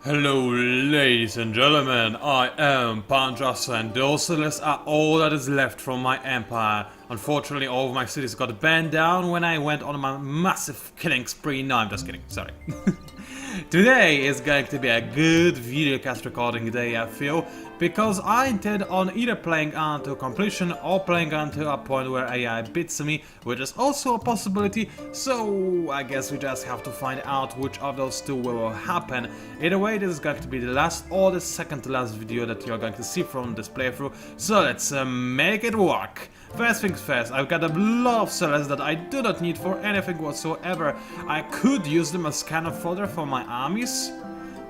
Hello ladies and gentlemen, I am PANCZASU and those cities are all that is left from my empire. Unfortunately all of my cities got banned down when I went on my massive killing spree. No, I'm just kidding, sorry. Today is going to be a good videocast recording day, I feel, because I intend on either playing unto completion or playing until a point where AI beats me, which is also a possibility, so I guess we just have to find out which of those two will happen. Either way, this is going to be the last or the second to last video that you're going to see from this playthrough, so let's make it work. First things first, I've got a lot of sellers that I do not need for anything whatsoever. I could use them as cannon fodder for my armies,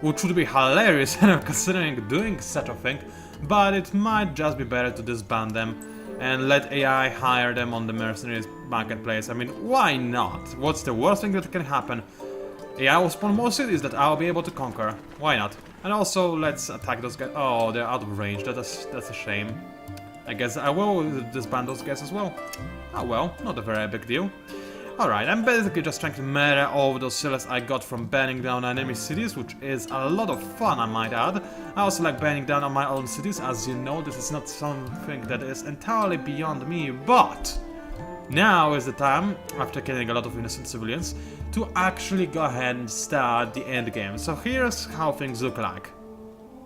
which would be hilarious considering doing such a thing, but it might just be better to disband them and let AI hire them on the mercenaries marketplace. I mean, why not? What's the worst thing that can happen? AI will spawn more cities that I'll be able to conquer. Why not? And also, let's attack those guys. Oh, they're out of range. That's a shame. I guess I will disband those guys as well. Oh well, not a very big deal. Alright, I'm basically just trying to murder all of those sellers I got from burning down enemy cities, which is a lot of fun, I might add. I also like burning down on my own cities. As you know, this is not something that is entirely beyond me, but now is the time, after killing a lot of innocent civilians, to actually go ahead and start the end game. So here's how things look like.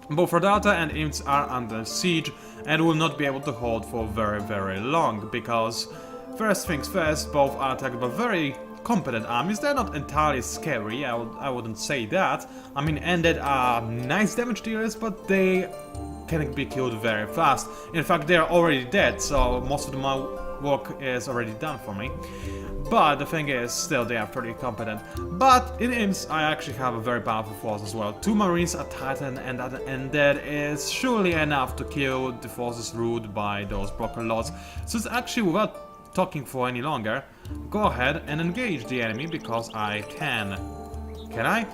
Both Rodata and Imps are under siege and will not be able to hold for very long, because first things first, both are attacked by very competent armies. They're not entirely scary, I wouldn't say that. I mean, Undead are nice damage dealers, but they can be killed very fast. In fact, they're already dead, so most of my work is already done for me. But the thing is, still they are pretty competent. But in Imps, I actually have a very powerful force as well. 2 Marines, a Titan, and that is surely enough to kill the forces ruled by those broken lords. So it's actually, without talking for any longer, go ahead and engage the enemy, because I can. Can I?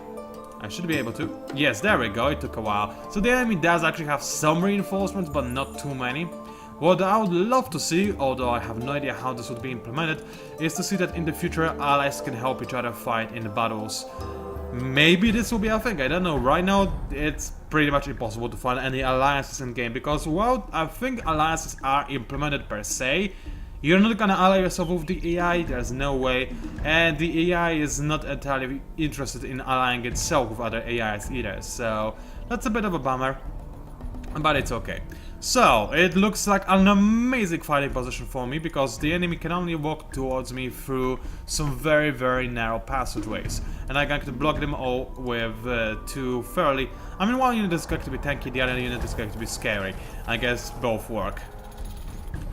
I should be able to. Yes, there we go, it took a while. So the enemy does actually have some reinforcements, but not too many. What I would love to see, although I have no idea how this would be implemented, is to see that in the future allies can help each other fight in the battles. Maybe this will be a thing, I don't know. Right now it's pretty much impossible to find any alliances in game, because while I think alliances are implemented per se, you're not gonna ally yourself with the AI, there's no way, and the AI is not entirely interested in allying itself with other AIs either, so that's a bit of a bummer, but it's okay. So, it looks like an amazing fighting position for me, because the enemy can only walk towards me through some very narrow passageways. And I'm going to block them all with 2 fairly... I mean, one unit is going to be tanky, the other unit is going to be scary. I guess both work.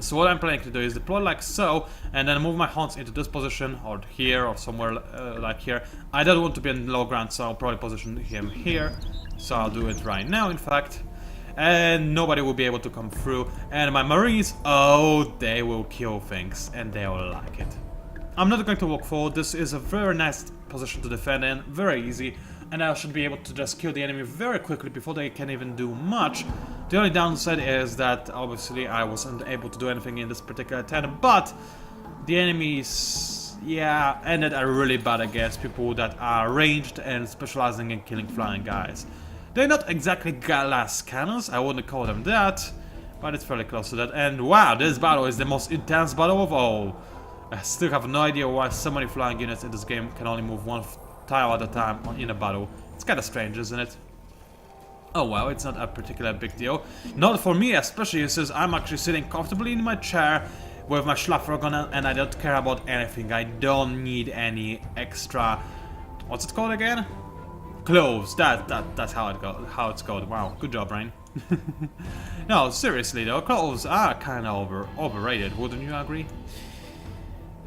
So what I'm planning to do is deploy like so, and then move my Hunts into this position, or here, or somewhere like here. I don't want to be in low ground, so I'll probably position him here. So I'll do it right now, in fact. And nobody will be able to come through, and my Marines, oh, they will kill things, and they will like it. I'm not going to walk forward. This is a very nice position to defend in, very easy, and I should be able to just kill the enemy very quickly before they can even do much. The only downside is that obviously I wasn't able to do anything in this particular turn, but the enemies, yeah, ended are really bad against people that are ranged and specializing in killing flying guys. They're not exactly glass cannons, I wouldn't call them that, but it's fairly close to that. And wow, this battle is the most intense battle of all. I still have no idea why so many flying units in this game can only move 1 tile at a time in a battle. It's kinda strange, isn't it? Oh well, it's not a particular big deal. Not for me especially, since I'm actually sitting comfortably in my chair with my Schlafrock on, and I don't care about anything. I don't need any extra... What's it called again? Clothes, that's how it's called. Wow, good job, Brain. No, seriously though, clothes are kinda overrated, wouldn't you agree?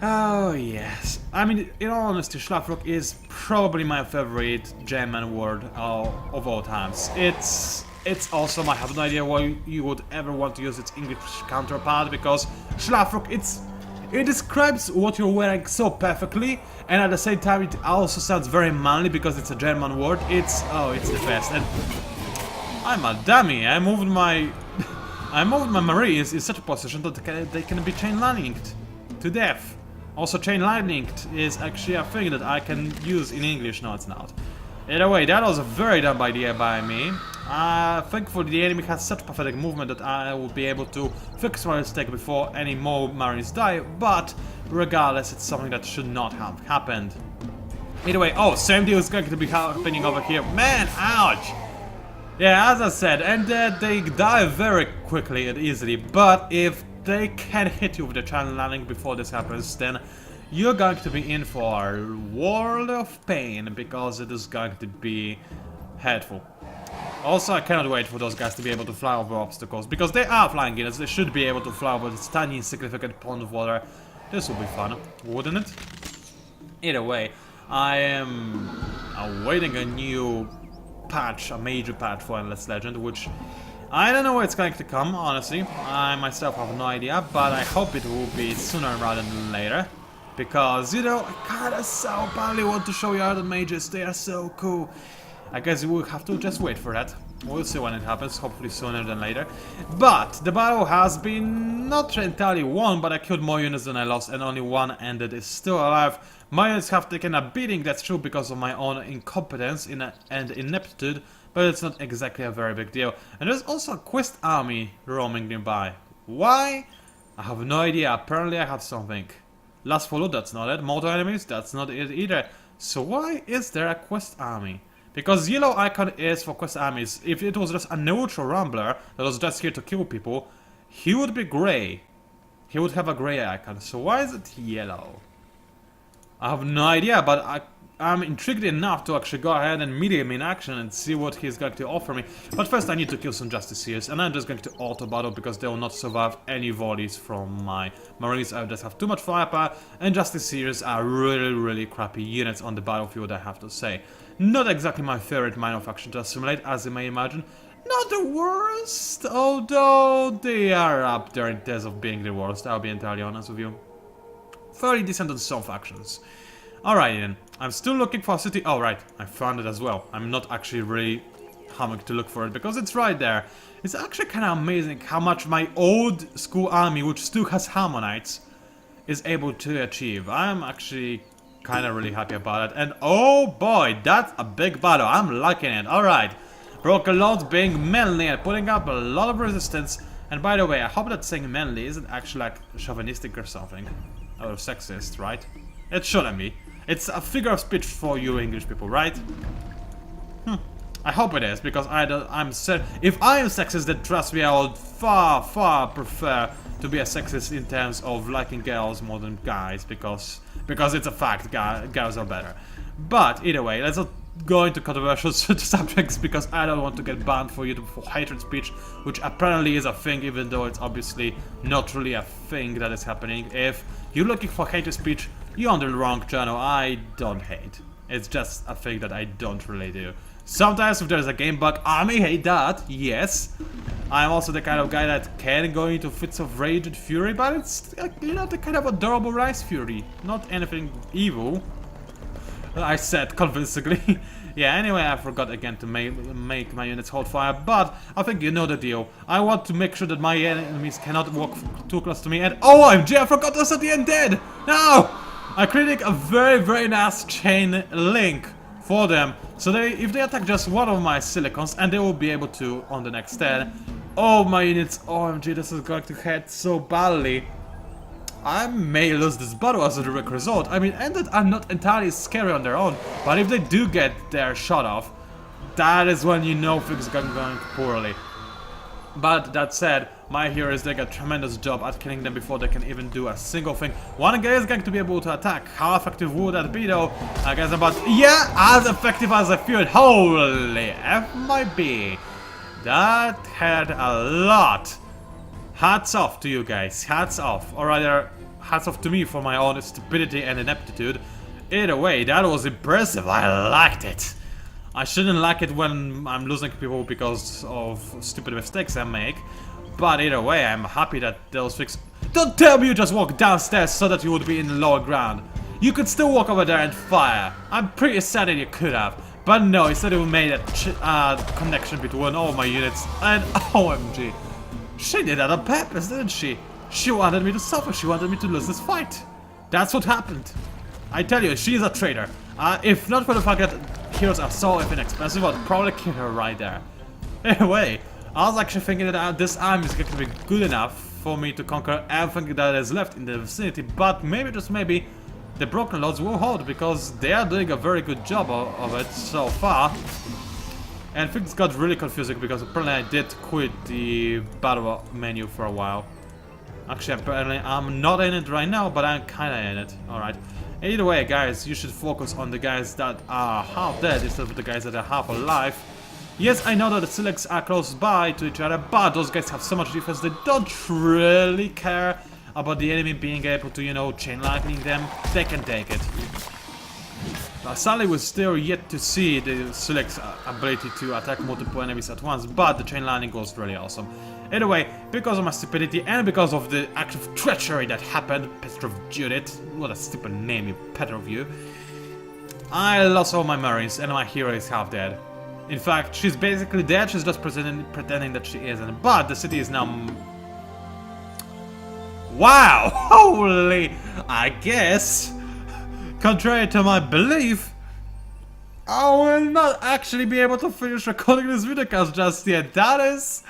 Oh yes. I mean, in all honesty, Schlafrock is probably my favorite German word of all times. It's awesome. I have no idea why you would ever want to use its English counterpart, because Schlafrock, it describes what you're wearing so perfectly, and at the same time it also sounds very manly because it's a German word. It's the best. And I'm a dummy. I moved my Marines in such a position that they can be chain linked to death. Also, chain linked is actually a thing that I can use in English. No, it's not. Either way, that was a very dumb idea by me. Thankfully the enemy has such pathetic movement that I will be able to fix my mistake before any more Marines die, but regardless, it's something that should not have happened. Either way, oh, same deal is going to be happening over here. Man, ouch! Yeah, as I said, and they die very quickly and easily, but if they can hit you with the channel landing before this happens, then you're going to be in for a world of pain, because it is going to be hateful. Also, I cannot wait for those guys to be able to fly over obstacles, because they are flying units, they should be able to fly over this tiny insignificant pond of water. This will be fun, wouldn't it? Either way, I am awaiting a new patch, a major patch for Endless Legend, which I don't know where it's going to come, honestly. I myself have no idea, but I hope it will be sooner rather than later. Because, you know, I kinda so badly want to show you how the mages, they are so cool. I guess we'll have to just wait for that. We'll see when it happens, hopefully sooner than later. But the battle has been not entirely won, but I killed more units than I lost, and only one ended is still alive. My units have taken a beating, that's true, because of my own incompetence and ineptitude, but it's not exactly a very big deal. And there's also a quest army roaming nearby. Why? I have no idea, apparently I have something. Last follow, that's not it. Mortal enemies, that's not it either. So why is there a quest army? Because yellow icon is for quest armies. If it was just a neutral rambler that was just here to kill people, he would be grey. He would have a grey icon. So why is it yellow? I have no idea, but I'm intrigued enough to actually go ahead and meet him in action and see what he's going to offer me. But first I need to kill some Justiciars, and I'm just going to auto-battle because they will not survive any volleys from my Marines. I just have too much firepower, and Justiciars are really crappy units on the battlefield, I have to say. Not exactly my favorite minor faction to assimilate, as you may imagine. Not the worst, although they are up there in terms of being the worst, I'll be entirely honest with you. Fairly decent on some factions. Alright then, I'm still looking for a city. Oh right, I found it as well. I'm not actually really humming to look for it because it's right there. It's actually kind of amazing how much my old school army, which still has Harmonites, is able to achieve. I'm actually kind of really happy about it. And oh boy, that's a big battle. I'm liking it. Alright, Broken Lords being manly and putting up a lot of resistance. And by the way, I hope that saying manly isn't actually like chauvinistic or something. Or sexist, right? It shouldn't be. It's a figure of speech for you English people, right? I hope it is, because if I am sexist, then trust me, I would far prefer to be a sexist in terms of liking girls more than guys, because it's a fact, girls are better. But either way, let's not go into controversial subjects, because I don't want to get banned for hatred speech, which apparently is a thing, even though it's obviously not really a thing that is happening. If you're looking for hatred speech, you're on the wrong channel. I don't hate. It's just a thing that I don't really do. Sometimes if there's a game bug, I may hate that, yes. I'm also the kind of guy that can go into fits of rage and fury, but it's, you know, the kind of adorable rice fury. Not anything evil. I said convincingly. Yeah, anyway, I forgot again to make my units hold fire, but I think you know the deal. I want to make sure that my enemies cannot walk too close to me, and OMG, I forgot to set the undead! No! I created a very nice chain link for them, so if they attack just one of my silicons, and they will be able to on the next turn. Oh, my units, OMG, this is going to hurt so badly. I may lose this battle as a direct result. I mean, undead are not entirely scary on their own, but if they do get their shot off, that is when you know things are going poorly. But that said, my heroes did a tremendous job at killing them before they can even do a single thing. One guy is going to be able to attack. How effective would that be though? I guess about, yeah, as effective as I feared. Holy F might be. That had a lot. Hats off to you guys, hats off, or rather, hats off to me for my own stupidity and ineptitude. Either way, that was impressive, I liked it. I shouldn't like it when I'm losing people because of stupid mistakes I make, but either way, I'm happy that those things... Don't tell me you just walked downstairs so that you would be in the lower ground. You could still walk over there and fire. I'm pretty certain you could have, but no, instead you made a connection between all my units, and OMG. She did that on purpose, didn't she? She wanted me to suffer, she wanted me to lose this fight. That's what happened. I tell you, she's a traitor. If not for the fact that heroes are so inexpensive, I'd probably kill her right there. Anyway, I was actually thinking that this army is going to be good enough for me to conquer everything that is left in the vicinity, but maybe, just maybe, the Broken Lords will hold, because they are doing a very good job of it so far. And things got really confusing because apparently I did quit the battle menu for a while. Actually, apparently I'm not in it right now, but I'm kinda in it. Alright. Either way, guys, you should focus on the guys that are half dead instead of the guys that are half alive. Yes, I know that the selects are close by to each other, but those guys have so much defense they don't really care about the enemy being able to, you know, chain lightning them. They can take it. Sadly, we're still yet to see the Select's ability to attack multiple enemies at once, but the chain lightning was really awesome. Anyway, because of my stupidity and because of the act of treachery that happened, Petrov Judith, what a stupid name, you Petrov you, I lost all my marines and my hero is half dead. In fact, she's basically dead, she's just pretending that she isn't, but the city is now... Wow! Holy! I guess... Contrary to my belief, I will not actually be able to finish recording this videocast just yet. That is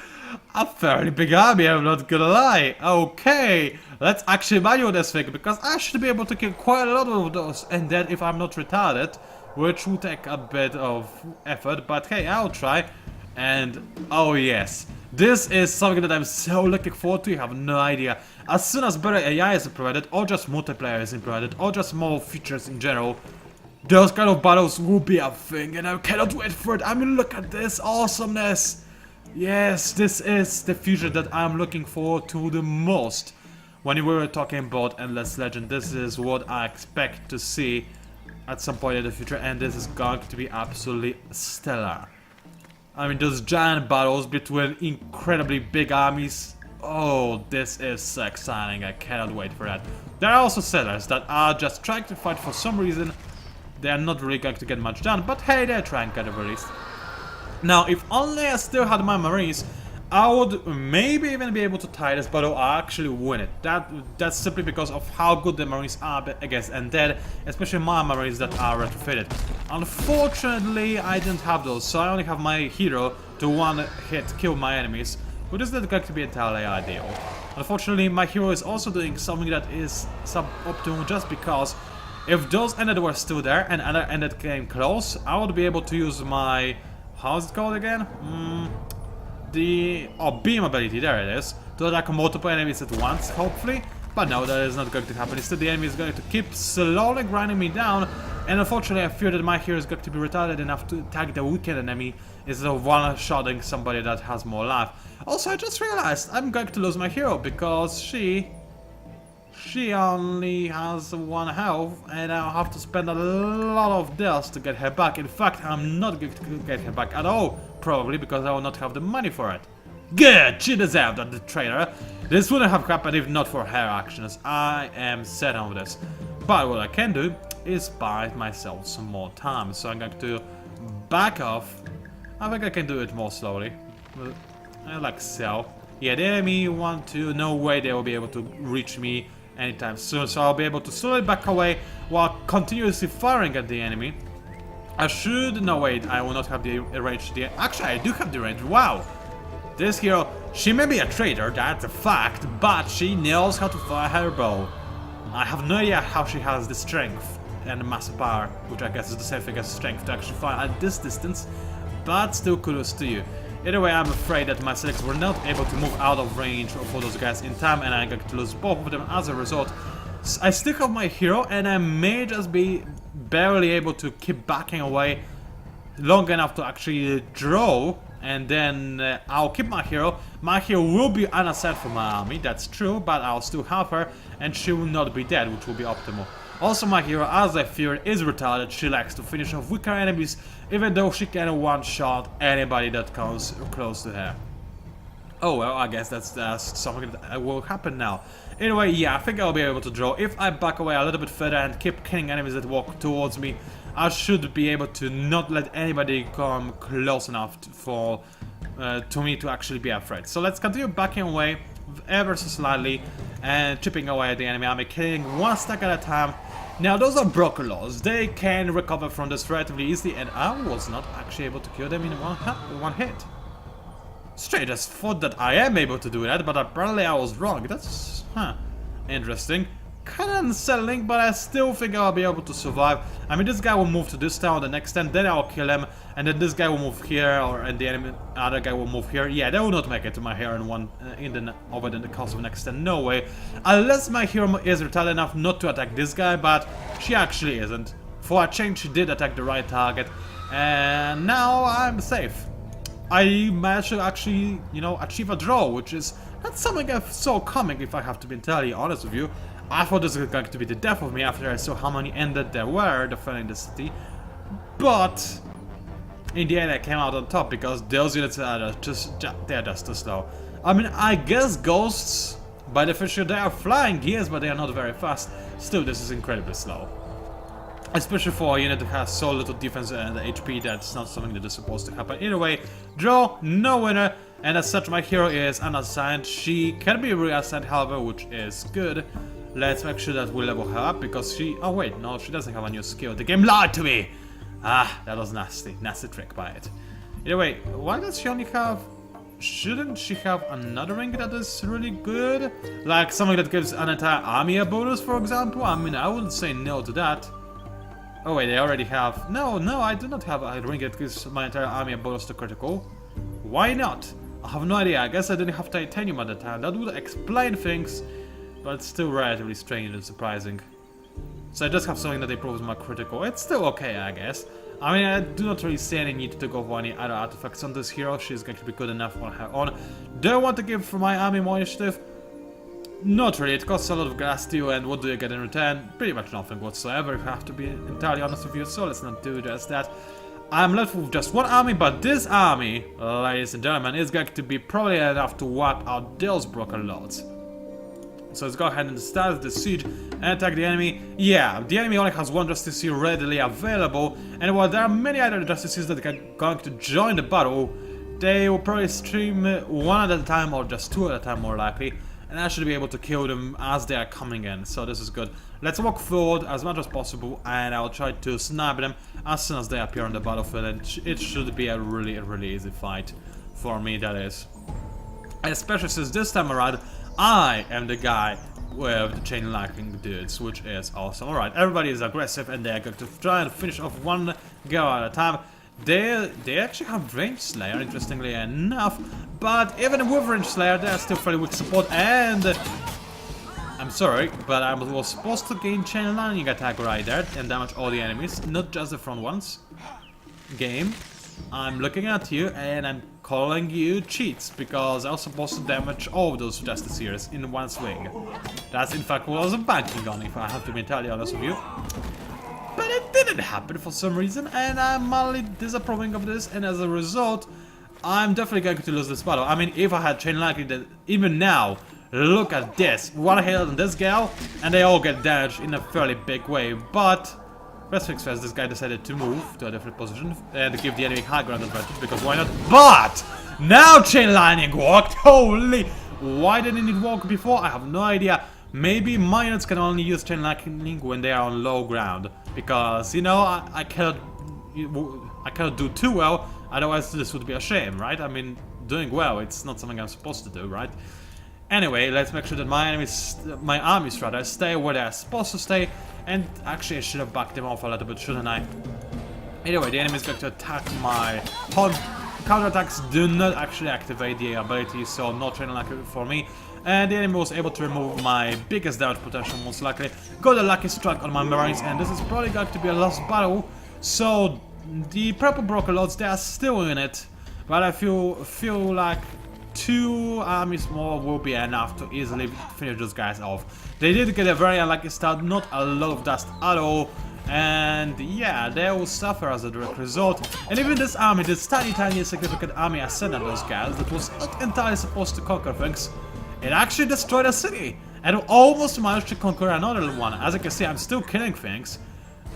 a fairly big army, I'm not gonna lie. Okay, let's actually manual this thing, because I should be able to kill quite a lot of those, and then if I'm not retarded, which will take a bit of effort, but hey, I'll try. And oh yes, this is something that I'm so looking forward to, you have no idea. As soon as better AI is provided, or just multiplayer is provided, or just more features in general, those kind of battles will be a thing, and I cannot wait for it. I mean, look at this awesomeness. Yes, this is the future that I'm looking forward to the most. When we were talking about Endless Legend, this is what I expect to see at some point in the future, and this is going to be absolutely stellar. I mean, those giant battles between incredibly big armies. Oh, this is so exciting, I cannot wait for that. There are also settlers that are just trying to fight for some reason. They are not really going to get much done, but hey, they're trying at the very least. Now, if only I still had my marines, I would maybe even be able to tie this battle or actually win it. That's simply because of how good the marines are against undead, especially my marines that are retrofitted. Unfortunately, I didn't have those, so I only have my hero to one hit kill my enemies, which is not going to be entirely ideal. Unfortunately, my hero is also doing something that is suboptimal just because if those ended were still there and other ended came close, I would be able to use my... how's it called again? The beam ability, there it is, to attack multiple enemies at once, hopefully. But no, that is not going to happen. Instead, the enemy is going to keep slowly grinding me down, and unfortunately I fear that my hero is going to be retarded enough to attack the weakened enemy instead of one-shotting somebody that has more life. Also, I just realized I'm going to lose my hero because she only has 1 health, and I'll have to spend a lot of deaths to get her back. In fact, I'm not going to get her back at all, probably because I will not have the money for it. Good! She deserved that, the traitor. This wouldn't have happened if not for her actions. I am set on this. But what I can do is buy myself some more time. So I'm going to back off. I think I can do it more slowly. Like so. Yeah, the enemy want to... no way they will be able to reach me anytime soon. So I'll be able to slowly back away while continuously firing at the enemy. I should... no wait, I will not have the range. Actually, I do have the range. Wow! This hero, she may be a traitor, that's a fact, but she knows how to fire her bow. I have no idea how she has the strength and the massive power, which I guess is the same thing as strength, to actually fire at this distance, but still kudos to you. Either way, I'm afraid that my selects were not able to move out of range for those guys in time, and I'm going to lose both of them as a result. I still have my hero, and I may just be barely able to keep backing away long enough to actually draw, and then I'll keep my hero. My hero will be unassigned for my army, that's true, but I'll still have her, and she will not be dead, which will be optimal. Also, my hero, as I feared, is retarded. She likes to finish off weaker enemies, even though she can one-shot anybody that comes close to her. Oh well, I guess that's something that will happen now. Anyway, yeah, I think I'll be able to draw. If I back away a little bit further and keep killing enemies that walk towards me, I should be able to not let anybody come close enough to me to actually be afraid. So let's continue backing away ever so slightly and chipping away at the enemy army, killing one stack at a time. Now those are Broccolos. They can recover from this relatively easily, and I was not actually able to kill them in one hit. Strange, I thought that I am able to do that, but apparently I was wrong. That's, interesting. Kinda unsettling, but I still think I'll be able to survive. I mean, this guy will move to this town, the next time, then I'll kill him, and then this guy will move here, and the other guy will move here. Yeah, they will not make it to my hero over the course of the next turn, no way. Unless my hero is retarded enough not to attack this guy, but she actually isn't. For a change, she did attack the right target, and now I'm safe. I managed to actually, you know, achieve a draw, which is not something I saw coming, if I have to be entirely honest with you. I thought this was going to be the death of me after I saw how many ended there were defending the city. But in the end I came out on top because those units are they're just too slow. I mean, I guess ghosts, by definition, they are flying, yes, but they are not very fast. Still, this is incredibly slow. Especially for a unit that has so little defense and HP, that's not something that is supposed to happen. Either way, draw, no winner, and as such my hero is unassigned. She can be reassigned, however, which is good. Let's make sure that we level her up because she... Oh wait, no, she doesn't have a new skill. The game lied to me! Ah, that was nasty. Nasty trick by it. Either way, why does she only have... Shouldn't she have another ring that is really good? Like something that gives an entire army a bonus, for example? I mean, I wouldn't say no to that. Oh wait, they already have... No, I do not have a ring that gives my entire army a bonus to critical. Why not? I have no idea. I guess I didn't have titanium at the time. That would explain things. But it's still relatively strange and surprising. So I just have something that improves my critical. It's still okay, I guess. I mean, I do not really see any need to go for any other artifacts on this hero. She's going to be good enough on her own. Do I want to give my army more initiative? Not really. It costs a lot of glass steel, and what do you get in return? Pretty much nothing whatsoever, if I have to be entirely honest with you. So let's not do just that. I'm left with just one army, but this army, ladies and gentlemen, is going to be probably enough to wipe out those broken lords. So let's go ahead and start the siege and attack the enemy. Yeah, the enemy only has one justice here readily available, and while there are many other justices that are going to join the battle, they will probably stream one at a time or just two at a time more likely, and I should be able to kill them as they are coming in, so this is good. Let's walk forward as much as possible, and I'll try to snipe them as soon as they appear on the battlefield, and it should be a really easy fight for me, that is. Especially since this time around, I am the guy with the chain lightning dudes, which is awesome. Alright, everybody is aggressive and they're going to try and finish off one girl at a time. They actually have range slayer, interestingly enough, but even with range slayer, they are still fairly weak support, and I'm sorry, but I was supposed to gain chain lightning attack right there and damage all the enemies, not just the front ones. Game, I'm looking at you and I'm calling you cheats, because I was supposed to damage all of those justiciars in one swing. That's in fact what I was banking on, if I have to be entirely honest with you. But it didn't happen for some reason, and I'm mildly disapproving of this, and as a result, I'm definitely going to lose this battle. I mean, if I had chain lightning, that even now, look at this. One hit on this gal, and they all get damaged in a fairly big way, but... First things first, this guy decided to move to a different position and give the enemy high ground advantage, because why not? But now chain lightning worked. Holy! Why didn't it work before? I have no idea. Maybe my units can only use chain lightning when they are on low ground, because you know I cannot do too well. Otherwise, this would be a shame, right? I mean, doing well, it's not something I'm supposed to do, right? Anyway, let's make sure that my armies rather stay where they're supposed to stay. And actually, I should have backed them off a little bit, shouldn't I? Anyway, the enemy is going to attack my pod. Counterattacks do not actually activate the ability, so no chain lightning for me. And the enemy was able to remove my biggest damage potential, most likely. Got a lucky strike on my marines, and this is probably going to be a lost battle. So the purple broken lords, they are still in it, but I feel like 2 armies more will be enough to easily finish those guys off. They did get a very unlucky start, not a lot of dust at all, and yeah, they will suffer as a direct result. And even this army, this tiny insignificant army I sent at those guys that was not entirely supposed to conquer things, it actually destroyed a city and almost managed to conquer another one. As you can see, I'm still killing things,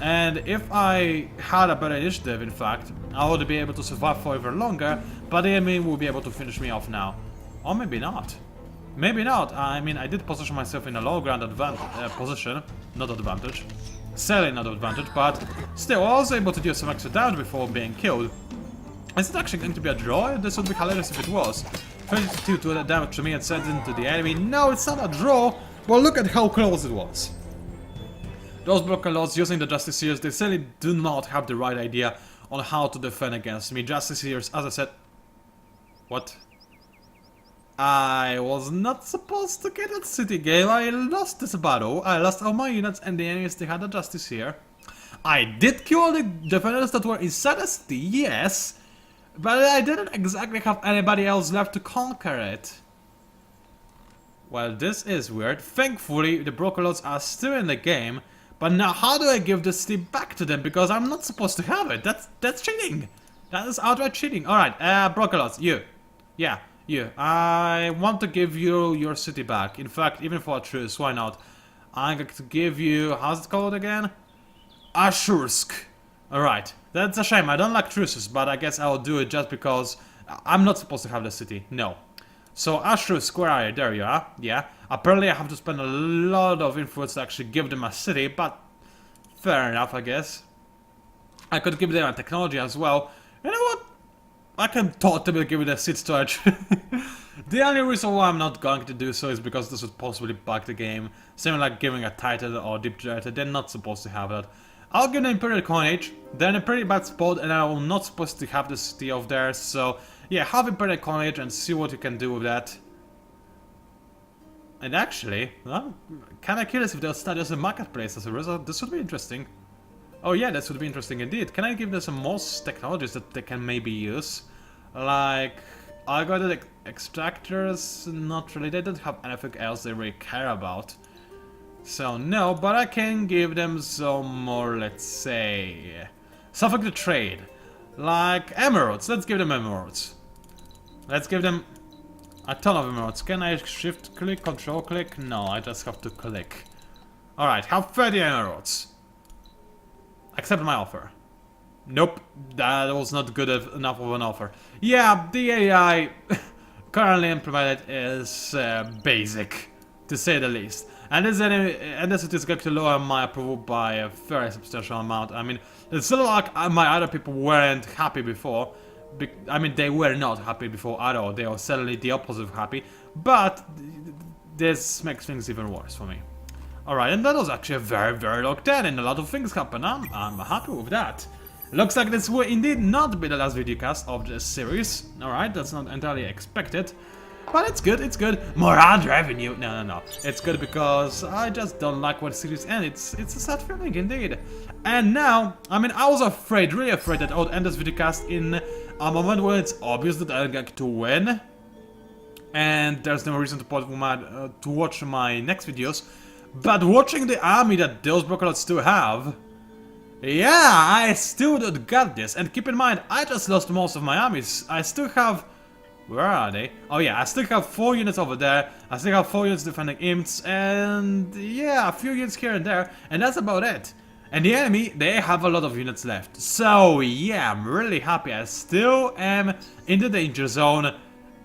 and if I had a better initiative, in fact, I would be able to survive for even longer, but the enemy will be able to finish me off now. Or maybe not. Maybe not. I mean, I did position myself in a low ground position, not advantage. sailing not advantage, but still, I was able to do some extra damage before being killed. Is it actually going to be a draw? This would be hilarious if it was. 32 to the damage to me and sent into the enemy. No, it's not a draw, but look at how close it was. Those broken lords using the Justiciars, they certainly do not have the right idea on how to defend against me. Justiciars, as I said... What? I was not supposed to get that city game. I lost this battle. I lost all my units and the enemies they had a Justiciar. I did kill the defenders that were inside the city, yes. But I didn't exactly have anybody else left to conquer it. Well, this is weird. Thankfully, the broken lords are still in the game. But now, how do I give the city back to them? Because I'm not supposed to have it. That's cheating. That is outright cheating. Alright, broken lords, you. Yeah, you. I want to give you your city back. In fact, even for a truce, why not? I'm going to give you... How's it called again? Ashursk. Alright, that's a shame. I don't like truces, but I guess I'll do it just because I'm not supposed to have the city. No. So, Ashursk, where are you? There you are. Yeah. Apparently I have to spend a lot of influence to actually give them a city, but fair enough, I guess. I could give them a technology as well. You know what? I can totally give it a seed storage. The only reason why I'm not going to do so is because this would possibly bug the game. Same like giving a title or deep director, they're not supposed to have that. I'll give them Imperial Coinage, they're in a pretty bad spot and I'm not supposed to have the city of theirs, so yeah, have Imperial Coinage and see what you can do with that. And actually, I'm kinda curious if they'll start as a marketplace as a result, this would be interesting. Oh yeah, this would be interesting indeed. Can I give them some more technologies that they can maybe use? Like, I got the extractors, not really, they don't have anything else they really care about. So no, but I can give them some more, let's say, something to trade. Like emeralds, let's give them emeralds. Let's give them a ton of emeralds. Can I shift click, control click? No, I just have to click. Alright, have 30 emeralds. Accept my offer. Nope, that was not good enough of an offer. Yeah, the AI currently implemented is basic, to say the least. And this is going to lower my approval by a very substantial amount. I mean, it's still like my other people weren't happy before. I mean, they were not happy before at all. They were certainly the opposite of happy. But this makes things even worse for me. Alright, and that was actually a very, very long 10 and a lot of things happened. I'm happy with that. Looks like this will indeed not be the last videocast of this series. Alright, that's not entirely expected. But it's good, it's good. More ad revenue. No. It's good because I just don't like when series end. It's a sad feeling indeed. And now, I mean, I was afraid, really afraid that I would end this videocast in a moment when it's obvious that I'm going to win. And there's no reason to watch my next videos. But watching the army that those broken lords still have, yeah, I still don't got this. And keep in mind, I just lost most of my armies. I still have... Where are they? Oh yeah, I still have 4 units over there. I still have 4 units defending imps. And yeah, a few units here and there. And that's about it. And the enemy, they have a lot of units left. So yeah, I'm really happy. I still am in the danger zone.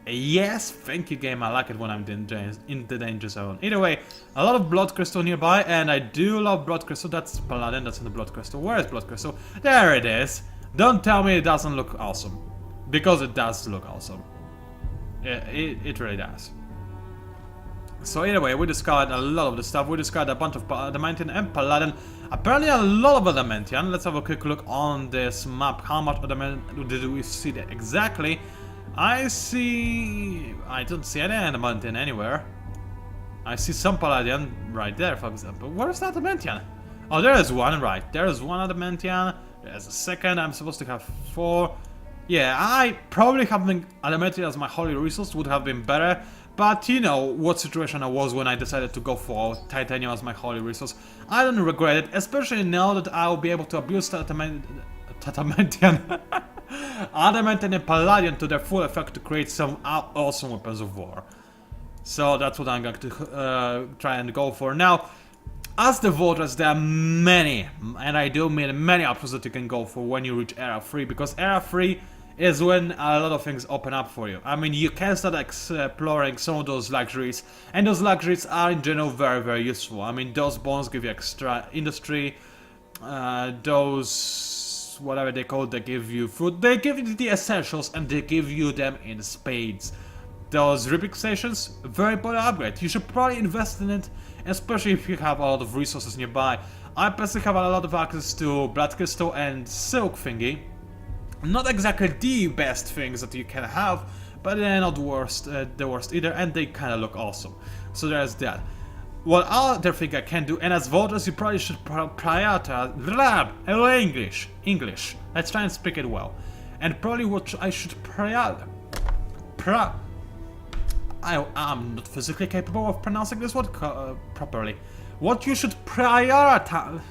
Yes, thank you game, I like it when I'm in the danger zone. Either way, a lot of blood crystal nearby, and I do love blood crystal. That's paladin, that's in the blood crystal. Where is blood crystal? There it is. Don't tell me it doesn't look awesome. Because it does look awesome. It really does. So either way, we discarded a lot of the stuff. We discarded a bunch of adamantium and paladin. Apparently a lot of adamantium. Let's have a quick look on this map. How much adamantium did we see there exactly? I don't see any adamantium anywhere. I see some paladin right there, for example. Where's the adamantium? Oh, there is one, right. There is one adamantium. There's a second. I'm supposed to have 4. Yeah, I probably having adamantium as my holy resource would have been better. But you know what situation I was when I decided to go for titanium as my holy resource. I don't regret it, especially now that I will be able to abuse adamantium and palladium to their full effect to create some awesome weapons of war. So that's what I'm going to try and go for. Now, as the voters, there are many, and I do mean many options that you can go for when you reach Era 3, because Era 3 is when a lot of things open up for you. I mean, you can start exploring some of those luxuries, and those luxuries are in general very, very useful. I mean, those bonds give you extra industry, those, whatever they call, they give you food, they give you the essentials, and they give you them in spades. Those reaping stations, very important upgrade. You should probably invest in it, especially if you have a lot of resources nearby. I personally have a lot of access to blood crystal and silk thingy. Not exactly the best things that you can have, but they're not the worst either, and they kind of look awesome. So there's that. What other thing I can do, and as voters you probably should prioritize English. Let's try and speak it well. And probably what I should I'm not physically capable of pronouncing this word properly. What you should prioritize?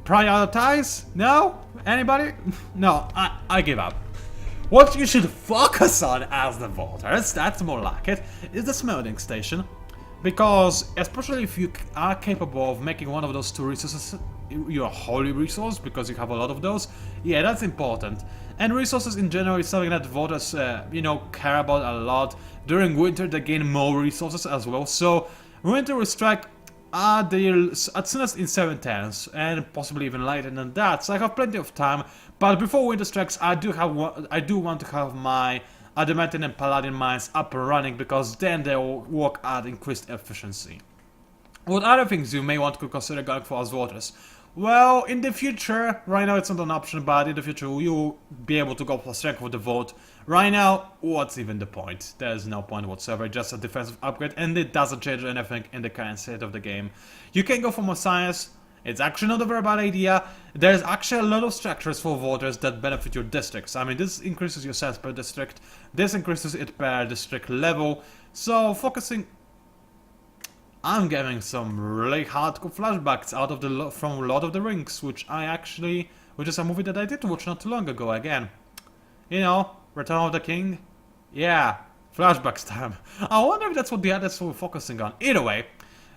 Prioritize? No? Anybody? No, I give up. What you should focus on as the voters, that's more like it, is the smelting station. Because, especially if you are capable of making one of those two resources your holy resource, because you have a lot of those, yeah, that's important. And resources in general is something that voters, you know, care about a lot. During winter they gain more resources as well, so winter will strike as soon as in 7/10, and possibly even later than that, so I have plenty of time. But before winter strikes, I do want to have my adamantine and paladin mines up and running, because then they will work at increased efficiency. What other things you may want to consider going for as voters? Well, in the future, right now it's not an option, but in the future you'll be able to go for strength with the vote. Right now, what's even the point? There's no point whatsoever, just a defensive upgrade, and it doesn't change anything in the current state of the game. You can go for more science. It's actually not a very bad idea. There's actually a lot of structures for voters that benefit your districts. I mean, this increases your science per district, this increases it per district level, so focusing... I'm getting some really hardcore flashbacks out of from Lord of the Rings, which is a movie that I did watch not too long ago again. You know, Return of the King? Yeah, flashbacks time. I wonder if that's what the others were focusing on. Either way,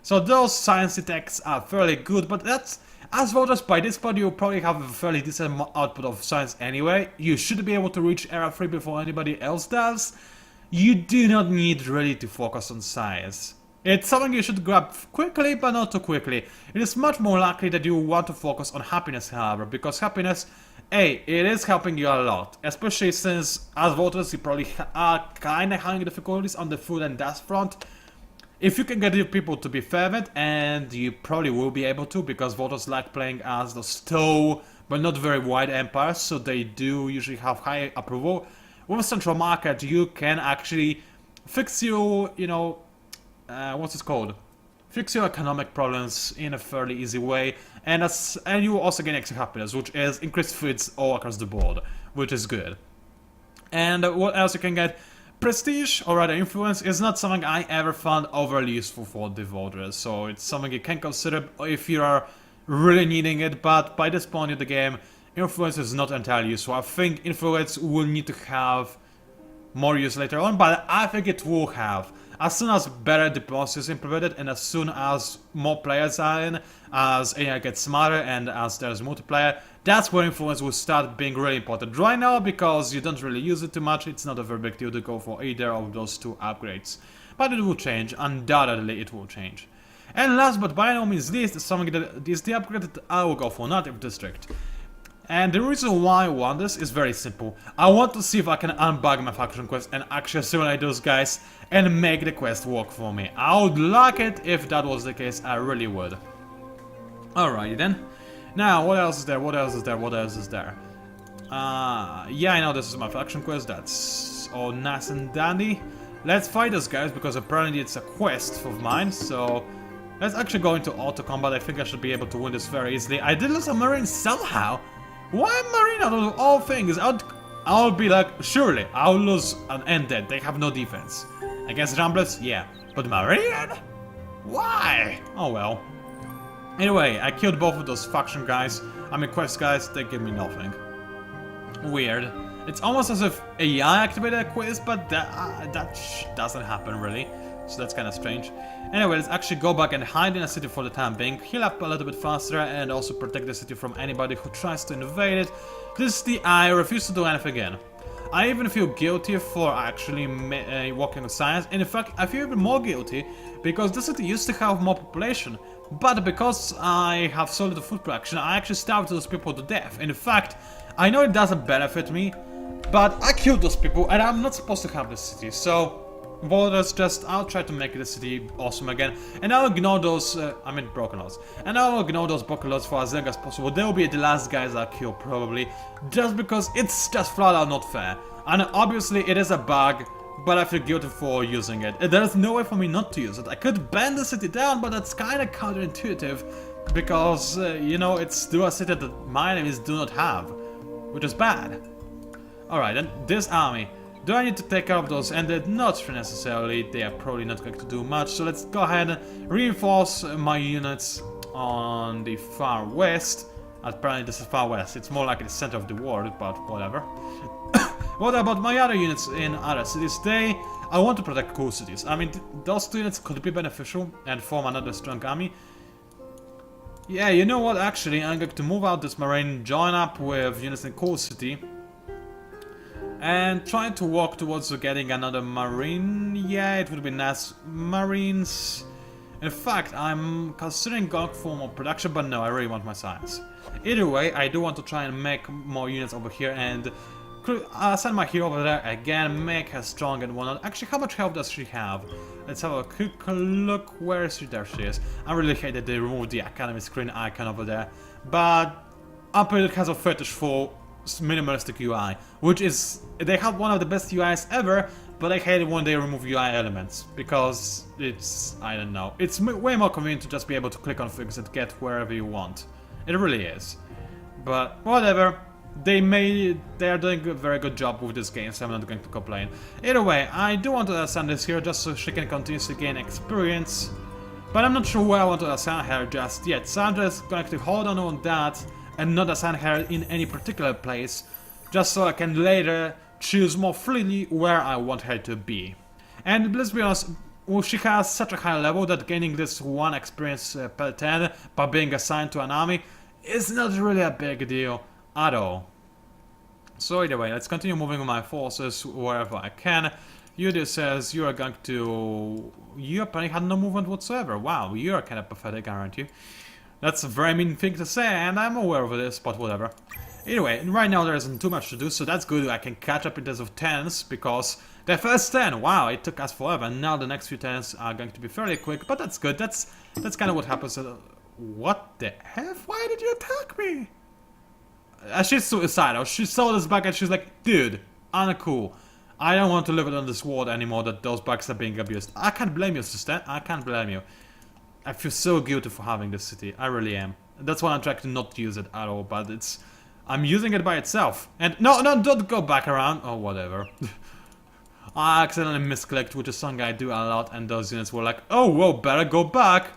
so those sciencey techs are fairly good, but that's... As voters, by this point you'll probably have a fairly decent output of science anyway. You should be able to reach Era 3 before anybody else does. You do not need really to focus on science. It's something you should grab quickly, but not too quickly. It is much more likely that you want to focus on happiness, however, because happiness, it is helping you a lot. Especially since, as voters, you probably are kinda having difficulties on the food and death front. If you can get your people to be fervent, and you probably will be able to, because voters like playing as the slow, but not very wide empires, so they do usually have high approval. With Central Market, you can actually fix your, you know, what's it called? Fix your economic problems in a fairly easy way, and you will also gain extra happiness, which is increased foods all across the board, which is good. And what else you can get? Prestige, or rather influence, is not something I ever found overly useful for the voters, so it's something you can consider if you are really needing it, but by this point in the game, influence is not entirely useful. I think influence will need to have more use later on, but I think it will have. As soon as better diplomacy is implemented, and as soon as more players are in, as AI gets smarter and as there's multiplayer, that's where influence will start being really important. Right now, because you don't really use it too much, it's not a very big deal to go for either of those two upgrades. But it will change, undoubtedly it will change. And last but by no means least is something that is the upgrade that I will go for, Native District. And the reason why I want this is very simple. I want to see if I can unbug my faction quest and actually assimilate those guys and make the quest work for me. I would like it if that was the case, I really would. Alrighty then. Now, what else is there? What else is there? What else is there? Yeah, I know this is my faction quest. That's all nice and dandy. Let's fight those guys, because apparently it's a quest of mine, so... Let's actually go into auto combat. I think I should be able to win this very easily. I did lose a marine somehow. Why marine out of all things? I'll be like, surely, I'll lose an undead. They have no defense. Against Ramblers, yeah. But marine? Why? Oh well. Anyway, I killed both of those faction guys. I mean quest guys, they give me nothing. Weird. It's almost as if AI activated a quiz, but that doesn't happen really. So that's kind of strange. Anyway, let's actually go back and hide in a city for the time being, heal up a little bit faster, and also protect the city from anybody who tries to invade it. This is the I refuse to do anything again. I even feel guilty for actually working with science, and in fact I feel even more guilty because the city used to have more population, But because I have so little food production, I actually starved those people to death. In fact, I know it doesn't benefit me, but I killed those people and I'm not supposed to have this city, so... well, I'll try to make the city awesome again, and I'll ignore those, broken laws. And I'll ignore those broken laws for as long as possible. They'll be the last guys I kill, probably, just because it's just flat out not fair. And obviously it is a bug, but I feel guilty for using it. There's no way for me not to use it. I could ban the city down, but that's kinda counterintuitive, because, you know, it's still a city that my enemies do not have, which is bad. Alright, then this army. Do I need to take care of those ended? Not necessarily, they are probably not going to do much, so let's go ahead and reinforce my units on the far west. Apparently this is far west, it's more like the center of the world, but whatever. What about my other units in other cities? I want to protect cool cities. I mean, those two units could be beneficial and form another strong army. Yeah, you know what, actually, I'm going to move out this marine, join up with units in cool city. And trying to walk towards getting another marine. Yeah, it would be nice. Marines. In fact, I'm considering going for more production, but no, I really want my science. Either way, I do want to try and make more units over here and send my hero over there again, make her strong and whatnot. Actually, how much health does she have? Let's have a quick look. Where is she? There she is. I really hate that they removed the academy screen icon over there, but Apple has a fetish for minimalistic UI, which is, they have one of the best UIs ever, but I hate it when they remove UI elements, because it's, I don't know, it's way more convenient to just be able to click on things and get wherever you want. It really is. But whatever, they are doing a very good job with this game, so I'm not going to complain. Either way, I do want to assign this here just so she can continuously gain experience, but I'm not sure where I want to assign her just yet, so I'm just going to hold on that and not assign her in any particular place, just so I can later choose more freely where I want her to be. And let's be honest, well, she has such a high level that gaining this 1 experience per 10 by being assigned to an army is not really a big deal at all. So either way, let's continue moving my forces wherever I can. Yudia says you are going to... You apparently had no movement whatsoever. Wow, you are kind of pathetic, aren't you? That's a very mean thing to say, and I'm aware of this, but whatever. Anyway, right now there isn't too much to do, so that's good. I can catch up in terms of 10s, because the first 10, wow, it took us forever, and now the next few 10s are going to be fairly quick, but that's good. That's kind of what happens. What the F? Why did you attack me? She's suicidal. She saw this bug and she's like, dude, uncool. I don't want to live on this world anymore that those bugs are being abused. I can't blame you, sister. I can't blame you. I feel so guilty for having this city. I really am. That's why I'm trying to not use it at all, but it's... I'm using it by itself. And no, don't go back around. Oh, whatever. I accidentally misclicked, which is something I do a lot, and those units were like, oh, well, better go back.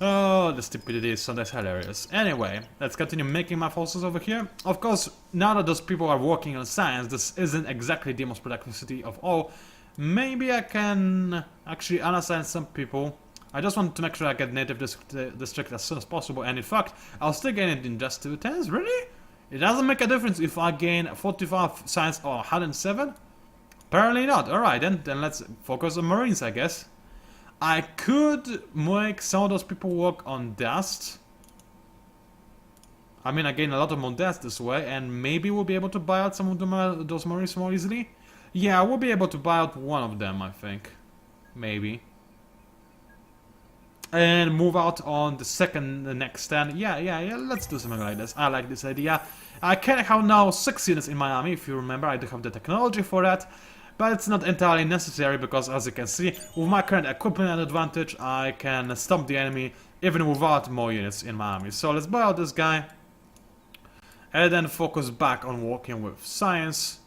Oh, the stupidity is sometimes hilarious. Anyway, let's continue making my forces over here. Of course, now that those people are working on science, this isn't exactly the most productive city of all. Maybe I can actually unassign some people. I just want to make sure I get native district as soon as possible, and in fact, I'll still gain it in just 2 10s, really? It doesn't make a difference if I gain 45 science or 107? Apparently not. Alright, then let's focus on Marines, I guess. I could make some of those people work on dust. I mean, I gain a lot of more dust this way, and maybe we'll be able to buy out some of those Marines more easily. Yeah, we'll be able to buy out one of them, I think. Maybe. And move out on the next stand. Yeah, let's do something like this. I like this idea. I can have now 6 units in my army, if you remember. I do have the technology for that, but it's not entirely necessary because, as you can see, with my current equipment and advantage, I can stomp the enemy even without more units in my army. So let's buy out this guy, and then focus back on working with science.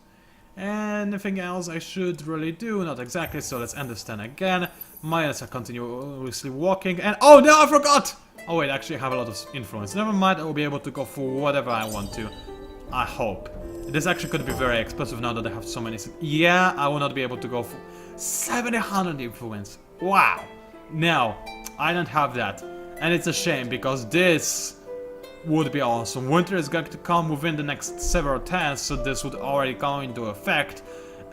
Anything else I should really do? Not exactly, so let's end this stand again. My units are continuously walking, and oh no, I forgot! Oh wait, actually I have a lot of influence. Never mind, I will be able to go for whatever I want to. I hope. This actually could be very expensive now that I have so many. Yeah, I will not be able to go for 700 influence. Wow! No, I don't have that. And it's a shame because this would be awesome. Winter is going to come within the next several turns, so this would already go into effect.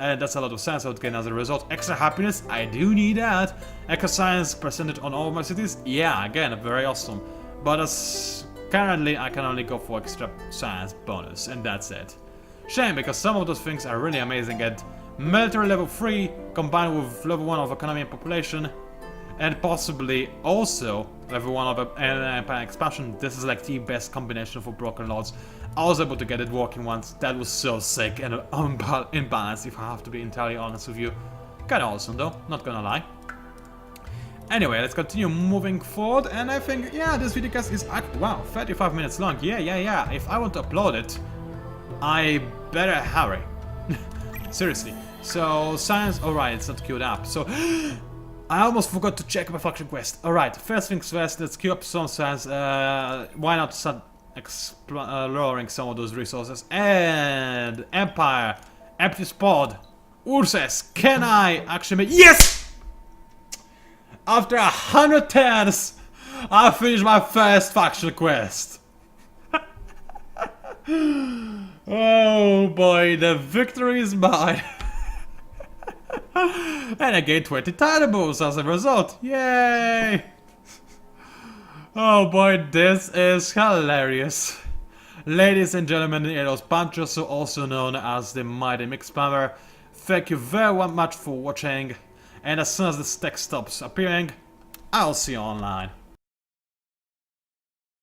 and that's a lot of science I would gain as a result. Extra happiness, I do need that. Eco science percentage on all my cities, yeah, again, very awesome. But as currently, I can only go for extra science bonus, and that's it. Shame, because some of those things are really amazing, and military level 3 combined with level 1 of economy and population, and possibly also level 1 of empire expansion. This is like the best combination for Broken Lords. I was able to get it working once. That was so sick and imbalanced, if I have to be entirely honest with you. Kinda awesome though, not gonna lie. Anyway, let's continue moving forward, and I think, yeah, this video cast is, wow, 35 minutes long. Yeah. If I want to upload it, I better hurry. Seriously. So, science, alright, it's not queued up. So, I almost forgot to check my faction quest. Alright, first things first, let's queue up some science. Why not start exploring some of those resources? And Empire, empty spot. Urses, can I actually make... Yes! After 100 turns, I finished my first faction quest. Oh boy, the victory is mine. And I gained 20 titles as a result. Yay! Oh boy, this is hilarious. Ladies and gentlemen, it was PANCZASU, also known as the Mighty Mix Spammer. Thank you very much for watching. And as soon as this text stops appearing, I'll see you online.